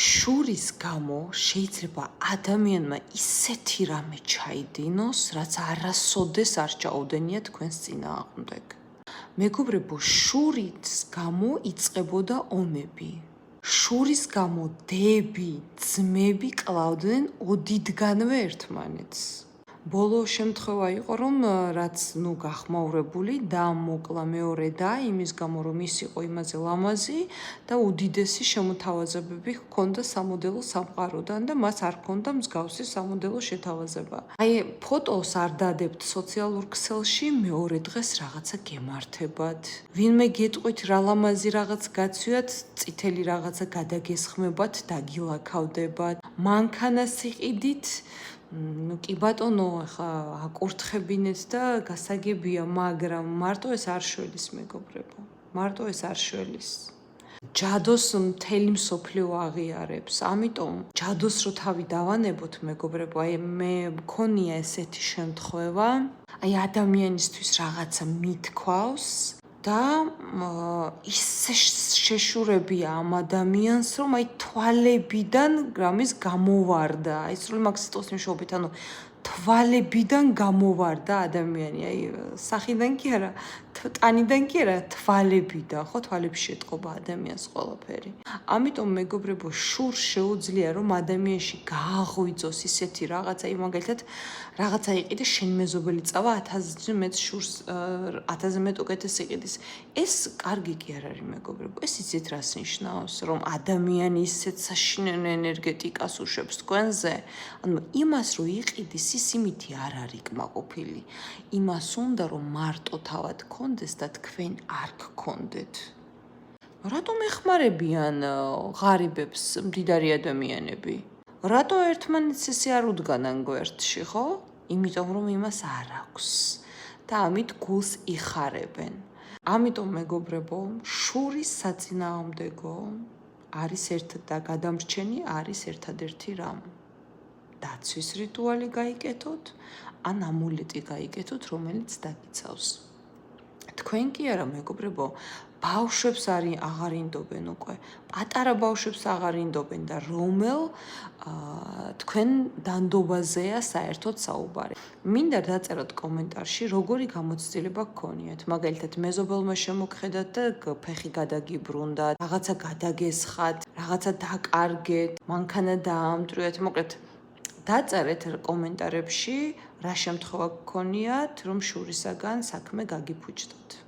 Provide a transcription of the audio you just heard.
შურის გამო შეიძლება ადამიანმა ისეთი რამე ჩაიდინოს, რაც არასოდეს არ ჩაუდენია თქვენს წინააღმდეგ. მეგობრებო, შურის გამო იწყებოდა ომები. შურის გამო დები, ძმები კლავდნენ ოდითგანვე ერთმანეთს. ბოლო შემთხვევა იყო, რომ რაც გახმაურებული დაამოკლა მეორე და იმის გამო რომ ის იყო იმაზე ლამაზი და უდიდესი შემოთავაზებები ჰქონდა სამოდელო სამყაროდან და მას არ ჰქონდა მსგავსი სამოდელო შეთავაზება. აი ფოტოს არ დადებთ სოციალურ ქსელში, მეორე დღეს რაღაცა გემართებათ. ვინმე გეტყვით რა ლამაზი რაღაც გაცვიათ, წითელი რაღაცა გადაგესხმებათ, დაგილაქავდებათ. მანქანას იყიდით, კი ბატონო, ახლა აკურთხებინეთ და გასაგებია, მაგრამ მარტო ეს არ შველის მეგობრებო. მარტო ეს არ შველის. ჯადოს მთელი მსოფლიო აღიარებს. ამიტომ ჯადოს რო თავი დავანებოთ მეგობრებო, აი მე მქონია ესეთი შემთხვევა, აი ადამიანისთვის რაღაცა მithქვავს და ისე შეშურებია ამ ადამიანს, რომ აი თვალებიდან რამის გამოვარდა. აი სრული მაგ სიტყვის მნიშვნელობით, ანუ თვალებიდან გამოვარდა ადამიანი, აი სახიდან კი არა, ტანიდან კი არა, თვალებიდან, ხო, თვალებში ეტყობა ადამიანს ყველაფერი. ამიტომ მეგობრებო, შურს შეუძლია რომ ადამიანში გააღვიძოს ისეთი რაღაცა, აი მაგალითად რაღაცა იყიდე შენ მეზობელი წავა 1000-ზე მეტ შურს 1000-ზე მეტ უკეთეს იყიდეს. ეს კარგი კი არ არის მეგობრებო. ეს იცით რას ნიშნავს, რომ ადამიანი ისეთ საშინელ ენერგეტიკას უშვებს თქვენზე, ანუ იმას რო იყიდის ის იმითი არ არის კმაყოფილი. იმას უნდა რომ მარტო თავად გქონდეს და თქვენ არ გქონდეთ. რატომ ეხმარებიან ღარიბებს მდიდარი ადამიანები? რატო ერთმანეთს ესე არ უდგანან გვერდში, ხო? იმიტომ რომ იმას არ აქვს და ამით გულს იხარებენ. ამიტომ მეგობრებო, შურის საწინააღმდეგო არის და გადამრჩენი არის ერთადერთი რამ. დაცვის რიტუალი გაიკეთოთ, ან ამულეტი გაიკეთოთ, რომელიც დაგიცავს. თქვენ კი არა მეგობრებო, ბავშვებს აღარ ინდობენ უკვე, პატარა ბავშვებს აღარ ინდობენ და რომელ თქვენ დანდობაზეა საერთოდ საუბარი. მინდა დაწეროთ კომენტარში, როგორი გამოცდილება გქონიათ. მაგალითად, მეზობელმა შემოგხედათ და ფეხი გადაგიბრუნდათ, რაღაცა გადაგესხათ, რაღაცა დაკარგეთ, მანქანა დაამტვრიათ, მოკლედ დაწერეთ კომენტარებში, რა შემთხვევა გქონიათ, რომ შურისაგან საქმე გაგიფუჭდათ.